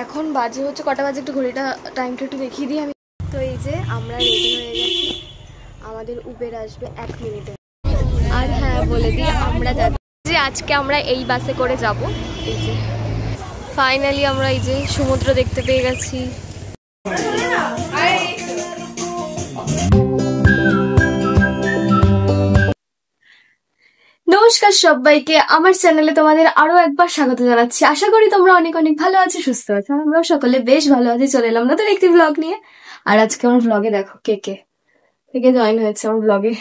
এখন বাজে হচ্ছে কটা বাজে, একটু ঘড়িটা টাইমটা একটু দেখিয়ে দিই আমি। তো এই যে আমরা রেডি হয়ে গেছি, আমাদের উবের আসবে 1 মিনিটে। আর হ্যাঁ বলে দিই, আমরা যাচ্ছি যে আজকে আমরা এই বাসে করে যাব। এই যে ফাইনালি আমরা এই যে সমুদ্র দেখতে পেয়ে গেছি। নমস্কার সবাইকে, আমার চ্যানেলে তোমাদের আরো একবার স্বাগত জানাচ্ছি। আশা করি তোমরা অনেক অনেক ভালো আছো, সুস্থ আছো। আমরাও সকলে বেশ ভালো আছি। চলে এলাম নতুন একটি ব্লগ নিয়ে। আর আজকে আমার ব্লগে দেখো কে কে জয়েন হয়েছে আমার ব্লগে।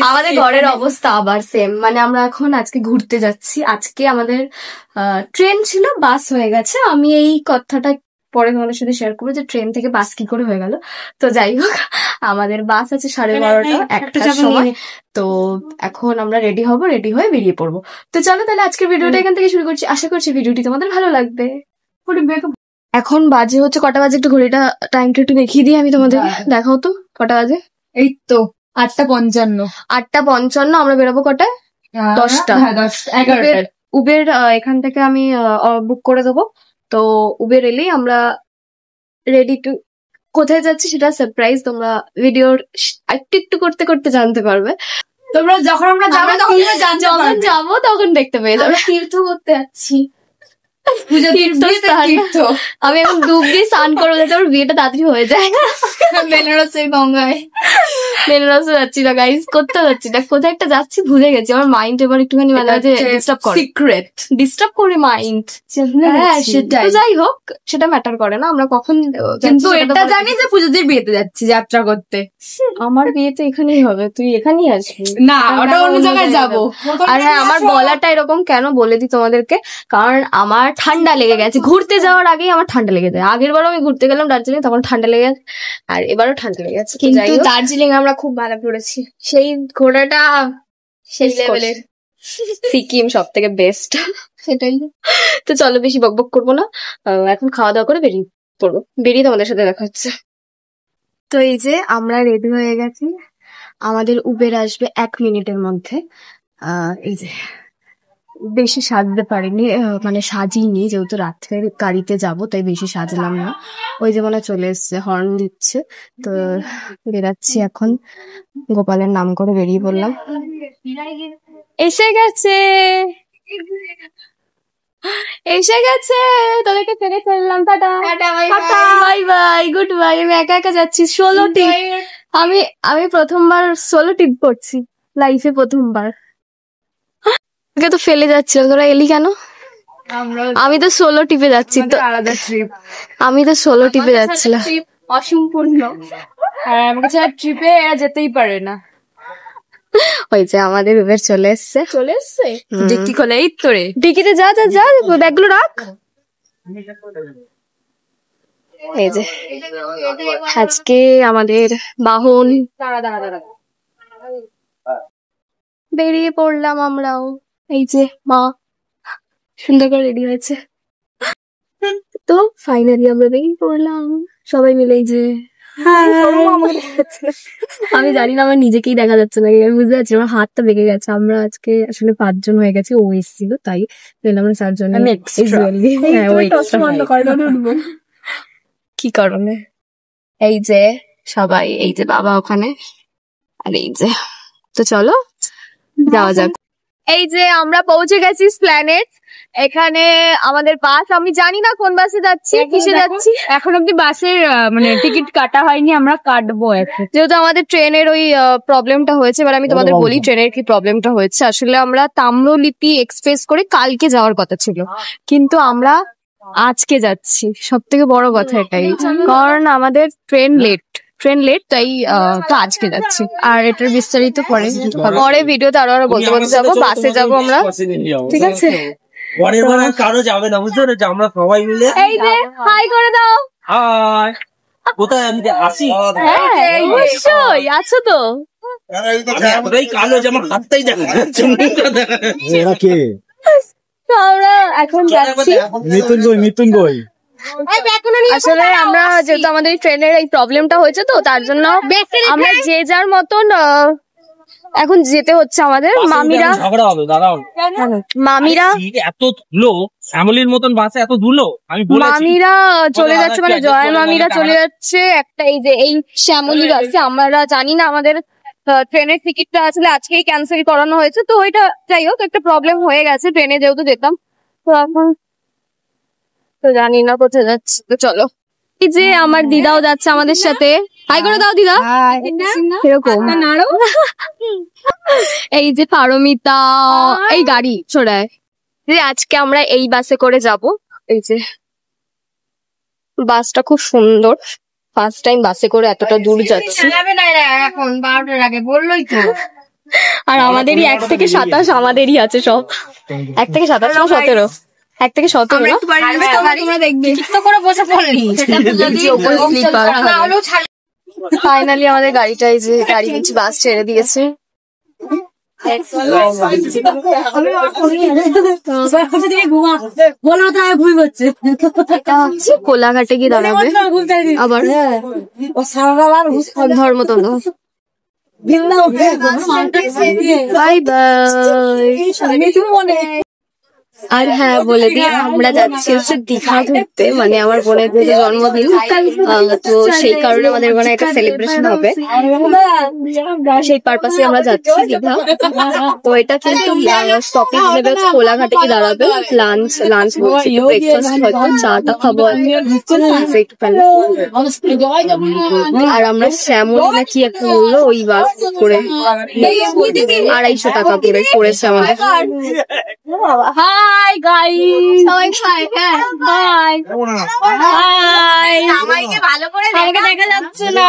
আমাদের ঘরের অবস্থা আবার সেম, মানে আমরা এখন আজকে ঘুরতে যাচ্ছি। আজকে আমাদের ট্রেন ছিল, বাস হয়ে গেছে। আমি এই কথাটা পরে তোমাদের সাথে শেয়ার করবো যে ট্রেন থেকে বাস কি করে হয়ে গেল। তো যাই হোক, আমাদের বাস আছে 12:30 1টার সময়। তো এখন আমরা রেডি হব, রেডি হয়ে বেরিয়ে পড়বো। তো চলো তাহলে আজকের ভিডিওটা এখান থেকে শুরু করছি। আশা করছি ভিডিওটি তোমাদের ভালো লাগবে। এখন বাজে হচ্ছে কটা বাজে, একটু ঘড়িটা টাইমটা একটু দেখিয়ে দিই আমি তোমাদের। দেখাও তো কটা বাজে। এই তো 8:55। 8:55 আমরা বেরোবো কটায়? 10টা। 11টায় উবের এখান থেকে আমি বুক করে দেবো। তো উবের এলেই আমরা রেডি টু, কোথায় যাচ্ছি সেটা সারপ্রাইজ, তোমরা ভিডিওর একটু একটু করতে করতে জানতে পারবে। তোমরা যখন আমরা যাবো যখন যাবো তখন দেখতে পেয়ে যাবে। তীর্থ করতে যাচ্ছি, আমি এখন ডুব দিয়ে স্নান করবো যাতে আমার বিয়েটা তাড়াতাড়ি হয়ে যায়। বেনারসের গঙ্গায়। বেনারসে যাচ্ছি না গাইস, করতে যাচ্ছি না, কোথায় একটা যাচ্ছি ভুলে গেছি। আমার মাইন্ড এবার একটুখানি মাঝে মাঝে ডিস্টার্ব করে মাইন্ড। হ্যাঁ সেটাই। যাই হোক, সেটা ম্যাটার করে না আমরা কখন। কিন্তু এটা জানি যে পুজোদের বিয়েতে যাচ্ছি যাত্রা করতে। আমার বিয়ে তো এখানেই হবে, তুই এখানেই আসবি না, ওটা অন্য জায়গায় যাবো। আর হ্যাঁ, আমার গলাটা এরকম কেন বলে দিই তোমাদেরকে, কারণ আমার ঠান্ডা লেগে গেছে। ঘুরতে যাওয়ার আগেই আমার ঠান্ডা লেগে যায়। আগের বারও আমি ঘুরতে গেলাম দার্জিলিং, তখন ঠান্ডা লেগে গেছে, আর এবারও ঠান্ডা লেগে গেছে। কিন্তু দার্জিলিং আমরা খুব ভালো ঘুরেছি, সেই ঘোরাটা সেই লেভেলের। সিকিম সব থেকে বেস্ট। সেটাই। তো চলো বেশি বকবক করবো না, এখন খাওয়া দাওয়া করে বেরিয়ে পড়বো। বেরিয়ে তোমাদের সাথে দেখা হচ্ছে। তো এই যে আমরা রেডি হয়ে গেছি, আমাদের উবের আসবে 1 মিনিটের মধ্যে। এই যে বেশি সাজতে পারিনি, মানে সাজিনি, যেহেতু রাত্রে গাড়িতে যাব তাই বেশি সাজলাম না। ওই যে মনে চলে এসছে, হর্ন দিচ্ছে। তো বেরাচ্ছি এখন, গোপালের নাম করে বেরিয়ে পড়লাম। এসে গেছে তোদেরকে ছেড়ে ফেললাম। Tata bye bye, good bye. আমি একা একা যাচ্ছি, সোলো টিপ। আমি প্রথমবার সোলো টিপ করছি লাইফে, প্রথমবার। তোকে তো ফেলে যাচ্ছিলাম, তোরা এলি কেন? আমি তো সোলো টিপে যাচ্ছি। তো আলাদা ট্রিপ, আমি তো সোলো টিপে যাচ্ছিলাম। অসম্পূর্ণ। আমার কাছে ট্রিপে এরা যেতেই পারে না। ওই যে আমাদের উবের চলে এসছে। ডিক্কি খোলে, এই তো রে। ডিকিতে যা যা যা, ব্যাগগুলো রাখ। এই যে আজকে আমাদের বাহন, বেরিয়ে পড়লাম আমরাও। এই যে মা সুন্দর করে রেডি হয়েছে। তো ফাইনালি আমরা বেরিয়ে পড়লাম সবাই মিলে। এই যে আমি জানি না, আমার নিজেকেই দেখা যাচ্ছে না, আমি বুঝতে পারছি আমার হাতটা বেঁকে গেছে। আমরা আজকে আসলে 5 জন হয়ে গেছি, ও এসেছিল তাই আমরা 4 জন। কি কারণে? এই যে সবাই, এই যে বাবা ওখানে, আর এই যে। তো চলো যাওয়া যাক। এই যে আমরা পৌঁছে গেছি স্প্ল্যানেড। এখানে আমাদের বাস, আমি জানি না কোন বাসে যাচ্ছি, কিসে যাচ্ছি। এখন অব্দি বাসের মানে টিকিট কাটা হয়নি, আমরা কাটবো এখন। যেহেতু আমাদের ট্রেনের ওই প্রবলেমটা হয়েছে, এবার আমি তোমাদের বলি ট্রেনের কি প্রবলেমটা হয়েছে। আসলে আমরা তাম্রলিপ্তি এক্সপ্রেস করে কালকে যাওয়ার কথা ছিল, কিন্তু আমরা আজকে যাচ্ছি। সব থেকে বড় কথা এটাই, কারণ আমাদের ট্রেন লেট, তাই তো আজকে যাচ্ছি। আর এটার বিস্তারিত পরে ভিডিওতে আরো বলতে যাবো। বাসে যাবো আমরা, ঠিক আছে? পরের বার কারো যাবে না, বুঝতে পেরেছো? আমরা সবাই মিলে। এই যে হাই করে দাও। হাই, কোথায় আমি আসি? হ্যাঁ অবশ্যই আছো তো। এতটাই কালো যে আমার হাতটাই দেখা যাচ্ছে, মুখটা দেখা যাচ্ছে। এরা কে? আমরা এখন যাচ্ছি মৃত্যুঞ্জয়। আসলে আমরা যেহেতু আমাদের ট্রেনের এই প্রবলেমটা হয়েছে, তো তার জন্য আমরা যে যার মতন এখন যেতে হচ্ছে আমাদের। মামিরা ঝগড়া হবে, দাঁড়াও। মামিরা এত ধুলো, ফ্যামিলির মতন বাসে এত ধুলো, আমি বলেছি। মামিরা চলে যাচ্ছে, মানে জয় মামিরা চলে যাচ্ছে একটা এই যে এই শ্যামলী বাসে। আমরা জানি না আমাদের ট্রেনের টিকিটটা আসলে আজকেই ক্যান্সেল করানো হয়েছে, তো ওইটা যাই হোক একটা প্রবলেম হয়ে গেছে, ট্রেনে যেহেতু যেতাম। তো এখন তো জানি না কোথায় যাচ্ছে, তো চলো। এই যে আমার দিদাও যাচ্ছে আমাদের সাথে, হাই করে দাও দিদা। এরকম এই যে পারমিতা এই গাড়ি ছোড়ায় যে আজকে আমরা এই বাসে করে যাব। এই যে বাসটা খুব সুন্দর, ফার্স্ট টাইম বাসে করে এতটা দূর যাচ্ছি। এখন 12টার আগে বললোই তো। আর আমাদেরই 1 থেকে 27 আমাদেরই আছে সব। 1 থেকে 27 না 17, 1 থেকে 17 না? তোমরা দেখবে ঠিক তো করে বসে পড়লি। ফাইনালি আমাদের গাড়িটা এই যে গাড়ি নিচে বাস ছেড়ে দিয়েছে। এটা হচ্ছে কোলাঘাটে গিয়ে দাঁড়াবে আবার ধর্মতলা। Bye bye. আর হ্যাঁ বলে দিই, আমরা যাচ্ছি হচ্ছে দীঘা ঘুরতে, মানে আমার বোনের যেহেতু জন্মদিন, তো সেই কারণে আমাদের ওখানে একটা সেলিব্রেশন হবে, সেই পারপাসে আমরা যাচ্ছি দীঘা। তো এটা কিন্তু স্টপেজ নেবে হচ্ছে কোলাঘাটে কি দাঁড়াবে। লাঞ্চ বলছি, ব্রেকফাস্ট হয়তো চাটা খাবো আর আমরা শ্যামল না কি একটা বললো ওই বাস করে 250 টাকা করে পড়েছে আমাদের। হাই গাইস, সবাই হাই। High high. আমাকে ভালো করে আমাকে দেখা যাচ্ছে না,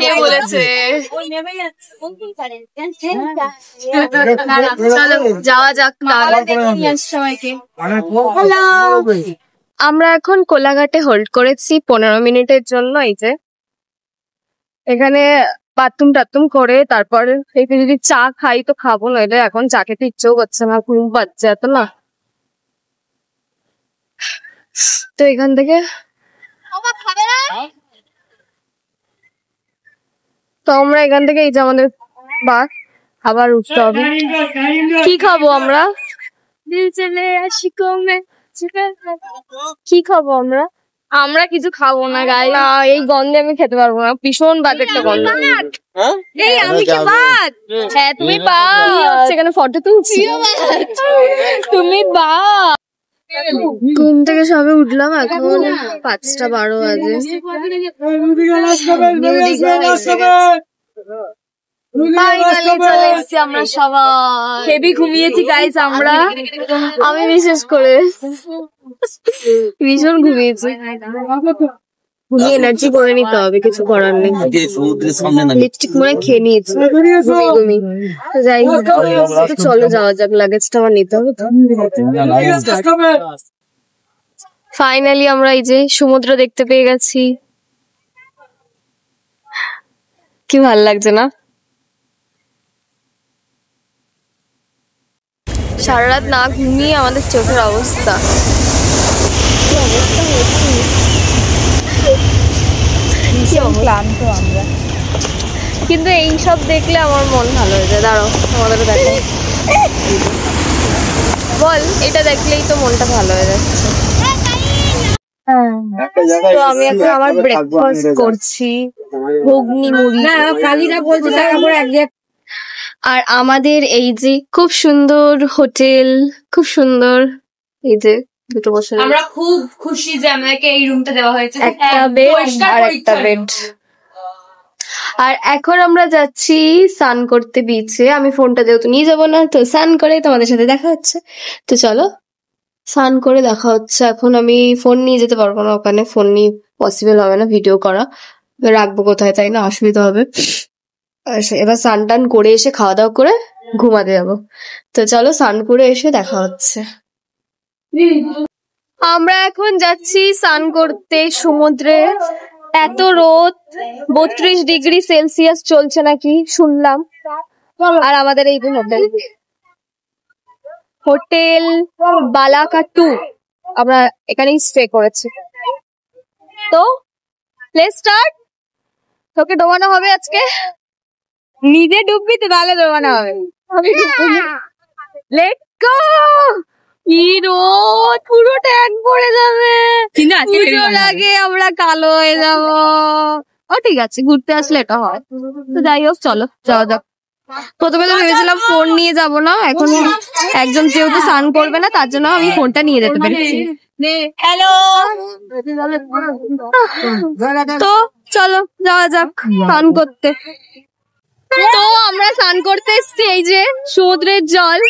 কে বলেছে? চলো যাওয়া যাক। সবাইকে আমরা এখন কোলাঘাটে হোল্ড করেছি 15 মিনিটের জন্য। এই যে এখানে বাথরুম টাথরুম করে তারপর একটু যদি চা খাই তো খাবো, নইলে এখন চা খেতে ইচ্ছেও করছে না, ঘুম পাচ্ছে এত না। তো এখান থেকে তো আমরা এখান থেকে এই যে আমাদের বাস আবার উঠতে হবে। কি খাবো আমরা? কি খাবো আমরা? আমরা কিছু খাবো না গাই, না এই গন্ধে আমি খেতে পারবো না, ভীষণ বাজে একটা গন্ধ। এই আমি কি বাদ? হ্যাঁ তুমি বাদ, সেখানে ফটো তুলছি। তুমি বাদ। ঘুম থেকে সবে উঠলাম, এখন 5:12 বাজে। আমরা সবাই হেভি ঘুমিয়েছি গাইস, আমি বিশেষ করে ভীষণ ঘুমিয়েছি। ঘুমিয়ে এনার্জি করে নিতে হবে, কিছু করার নেই। লিপস্টিক মনে খেয়ে নিয়েছি ঘুমিয়ে। তো যাই হোক, তো চলো যাওয়া যাক, লাগেজটা আমার নিতে হবে। ফাইনালি আমরা এই যে সমুদ্র দেখতে পেয়ে গেছি, কি ভাল লাগছে না? সারা রাত না ঘুমিয়ে আমাদের চোখের অবস্থা ক্লান্ত আমরা, কিন্তু এই সব দেখলে আমার মন ভালো হয়ে যায়। দাঁড়াও আমাদের দেখো, বল এটা দেখলেই তো মনটা ভালো হয়ে যাচ্ছে। তো আমি এখন আমার ব্রেকফাস্ট করছি, ঘুগনি মুড়ি। কালীরা বলছে তারপর এক জায়গায়। আর আমাদের এই যে খুব সুন্দর হোটেল, খুব সুন্দর, এই যে দুটো বসে আমরা খুব খুশি যে আমাদেরকে এই রুমটা দেওয়া হয়েছে, একটা বেড আর একটা বেড। আর এখন আমরা যাচ্ছি স্নান করতে বিচে। আমি ফোনটা যেহেতু নিয়ে যাবো না, তো স্নান করে তোমাদের সাথে দেখা হচ্ছে। তো চলো স্নান করে দেখা হচ্ছে। এখন আমি ফোন নিয়ে যেতে পারবো না ওখানে, ফোন নিয়ে পসিবল হবে না ভিডিও করা, রাখবো কোথায়, তাই না? অসুবিধা হবে। এবার স্নান টান করে এসে খাওয়া দাওয়া করে ঘুমাতে যাবো। তো চলো স্নান করে এসে দেখা হচ্ছে। আমরা এখন যাচ্ছি স্নান করতে সমুদ্রে। এত রোদ, 32 ডিগ্রি সেলসিয়াস চলছে নাকি শুনলাম। আর আমাদের এই হোটেল, হোটেল বালাকাটু, আমরা এখানেই স্টে করেছি। তো লেটস স্টার্ট। তোকে ডোবানো হবে আজকে। নিজে ডুববি তো তাহলে দোকানে হবে। Let's go. কি রোদ, পুরো ট্যান পড়ে যাবে। পুজোর আগে আমরা কালো হয়ে যাব। ও ঠিক আছে, ঘুরতে আসলে এটা হয়। তো যাই হোক, চলো যাওয়া যাক। প্রথমে তো ভেবেছিলাম ফোন নিয়ে যাব না, এখন একজন যেহেতু স্নান করবে না তার জন্য আমি ফোনটা নিয়ে যেতে পেরেছি। হ্যালো, তো চলো যাওয়া যাক স্নান করতে। তো আমরা স্নান করতে এসছি, এই যে সমুদ্রের জল।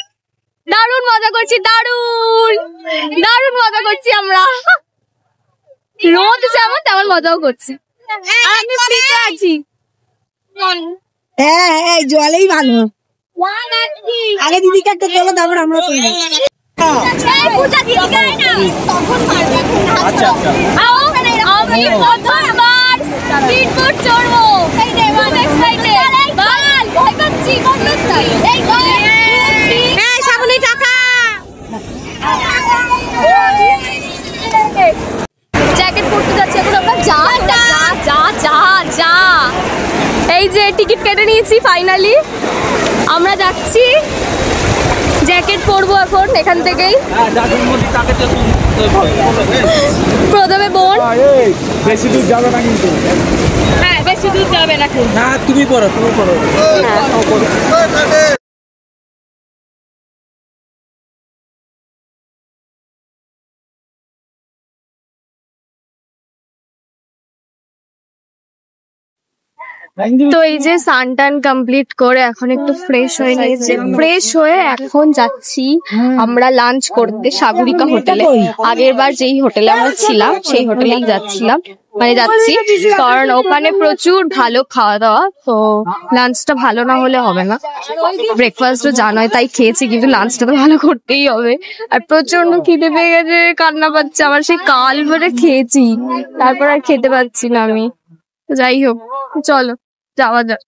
দারুণ মজা করছি, দারুণ দারুণ মজা করছি আমরা। রোদ যেমন তেমন মজাও করছি। আমি ফ্রিতে আছি। হ্যাঁ হ্যাঁ, জলেই ভালো। আগে দিদিকে একটা চলো, তারপর আমরা করবো। আমি প্রথমবার স্পিডবোট চড়বো। জ্যাকেট পরতে যাচ্ছি এখন আমরা। যা যা যা যা যা, এই যে টিকিট কেটে নিয়েছি ফাইনালি, আমরা যাচ্ছি। জ্যাকেট পরবো এখন এখান থেকেই। প্রথমে বোন, বেশি দূর যাবে না কিন্তু। হ্যাঁ বেশি দূর যাবে না কিন্তু। না তুমি পড়ো, তুমি পড়ো। তো এই যে স্নান টান কমপ্লিট করে এখন একটু ফ্রেশ হয়ে নিয়েছে। ফ্রেশ হয়ে এখন যাচ্ছি আমরা লাঞ্চ করতে সাগরিকা হোটেলে। আগের বার যেই হোটেলে আমরা ছিলাম সেই হোটেলেই যাচ্ছিলাম, মানে যাচ্ছি, কারণ ওখানে প্রচুর ভালো খাওয়া দাওয়া। তো লাঞ্চটা ভালো না হলে হবে না। ব্রেকফাস্টও জানোই, তাই খেয়েছি, কিন্তু লাঞ্চটা তো ভালো করতেই হবে। আর প্রচন্ড খিদে পেয়ে গেছে, কান্না পাচ্ছে আমার। সেই কাল ভরে খেয়েছি, তারপর আর খেতে পাচ্ছি না আমি। যাই হোক, চলো যাওয়া যাক।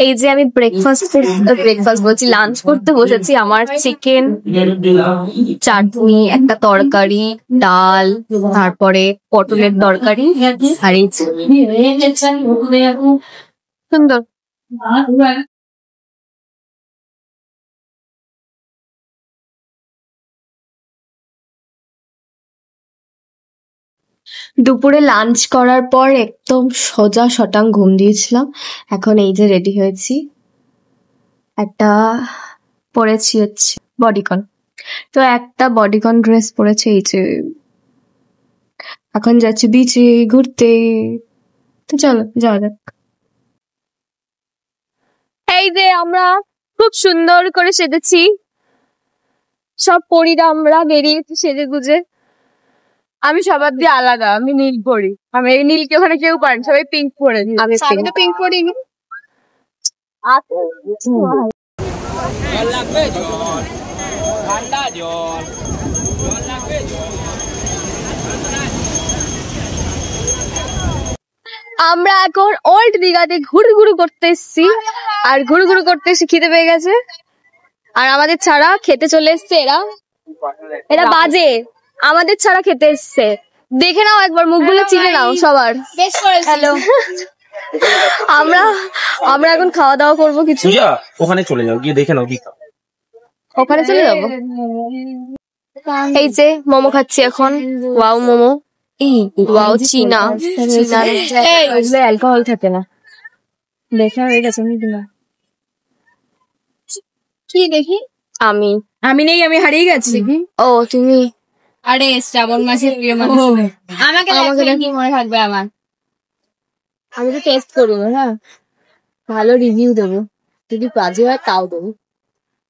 এই যে আমি ব্রেকফাস্ট বলছি, লাঞ্চ করতে বসেছি। আমার চিকেন, চাটনি, একটা তরকারি, ডাল, তারপরে পটলের তরকারি, আর এই সুন্দর। দুপুরে লাঞ্চ করার পর একদম সোজা শটাং ঘুম দিয়েছিলাম। এখন এই যে রেডি হয়েছি, একটা পরেছি হচ্ছে বডিকন। তো একটা বডিকন ড্রেস পরেছে, এই যে এখন যাচ্ছি বিচে ঘুরতে। তো চলো যাওয়া যাক। এই যে আমরা খুব সুন্দর করে সেজেছি, সব পরীরা আমরা বেরিয়েছি সেজে গুজে। আমি সবার দিয়ে আলাদা, আমি নীল পরি। আমি এই নীলকে ওখানে কেউ পারেন, সবাই পিঙ্ক পরে। আমি তো পিঙ্ক পরি। আমরা এখন ওল্ড দীঘাতে ঘুরু করতে এসছি, আর ঘুরু করতে এসে খিদে পেয়ে গেছে। আর আমাদের ছাড়া খেতে চলে এসছে এরা বাজে, আমাদের ছাড়া খেতে এসছে। দেখে নাও একবার, মুখগুলো চিনে নাও সবার। হ্যালো, আমরা এখন খাওয়া দাওয়া করবো কিছু। ওখানে চলে যাও, গিয়ে দেখে নাও কি। ওখানে চলে যাবো। এই যে মোমো খাচ্ছি এখন। ওয়াও মোমো, ওয়াও চীনা। অ্যালকোহল থাকে না, দেখা হয়ে গেছে। কি দেখি? আমি নেই, আমি হারিয়ে গেছি। ও তুমি? আরে শ্রাবণ মাসের প্রিয় মানুষ। আমাকে কি মনে থাকবে আমার? আমি তো টেস্ট করবো, হ্যাঁ ভালো রিভিউ দেবো, যদি বাজে হয় তাও দেবো।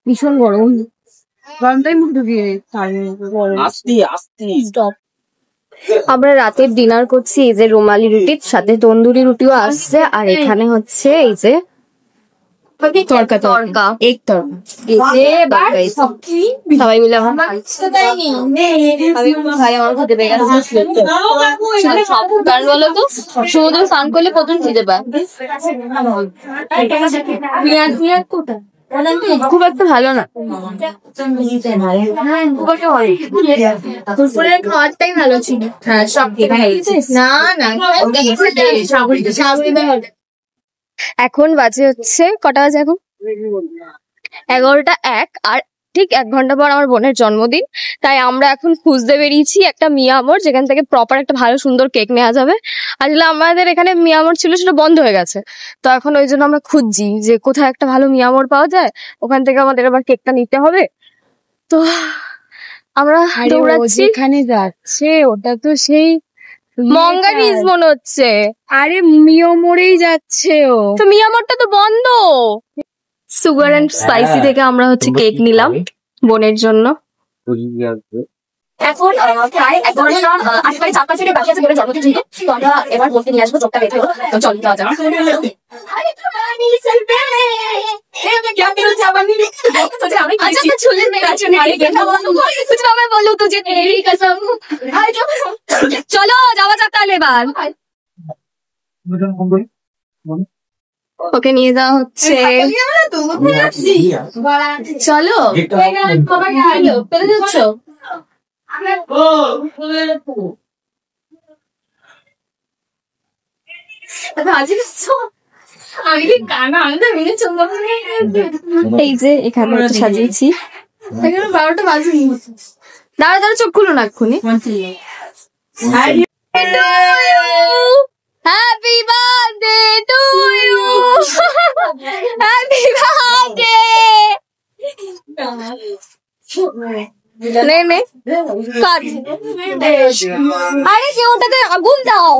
ভীষণ গরম, গরমটাই মুখ ঢুকিয়ে স্টপ। আমরা রাতের ডিনার করছি, এই যে রুমালি রুটির সাথে তন্দুরি রুটিও আসছে। আর এখানে হচ্ছে এই যে তরকা, এক তরকা। সবাই মিলে আমার খেতে পেয়ে গেছে। কারণ বলো তো, সমুদ্র স্নান করলে প্রচুর খিদে পায়। খুব একটা ভালো না, দুপুরের খাওয়ারটাই ভালো ছিল। হ্যাঁ সব না এখন বাজে হচ্ছে কটা বাজে এখন 11টা 1 আর ঠিক 1 ঘন্টা পর আমার বোনের জন্মদিন। তাই আমরা এখন খুঁজতে বেরিয়েছি একটা মিয়ামোর, যেখান থেকে প্রপার একটা ভালো সুন্দর কেক নেওয়া যাবে। আসলে আমাদের এখানে মিয়ামোর ছিল, সেটা বন্ধ হয়ে গেছে। তো এখন ওই জন্য আমরা খুঁজছি যে কোথায় একটা ভালো মিয়ামোর পাওয়া যায়, ওখান থেকে আমাদের আবার কেকটা নিতে হবে। তো আমরা দৌড়াচ্ছি। এখানে যাচ্ছে ওটা তো সেই মঙ্গারিজ মনে হচ্ছে। আরে মিয়ামোরেই যাচ্ছে ও। তো মিয়ামোরটা তো বন্ধ। সুগার এন্ড স্পাইসি থেকে আমরা হচ্ছে কেক নিলাম বোনের জন্য। এখন প্রায় 11:08 বাকি আছে বলে জন্মদিন যেহেতু, তো আমরা এবার বলতে নিয়ে আসবো, চোখটা বেঁধে হলো। তো চল যাওয়া যাক। চলো যাওয়া যাক তাহলে এবার। ওকে নিয়ে যাওয়া হচ্ছে। চলো পেরে যাচ্ছ। এই যে এখানে হচ্ছে সাজিয়েছি। এখানে 12টা বাজেনি। দাঁড়া দাঁড়া, চোখ খুলো না এক্ষুনি। Happy birthday to you, happy birthday. নে নে কাট। আরে কেউ ওটাতে আগুন দাও।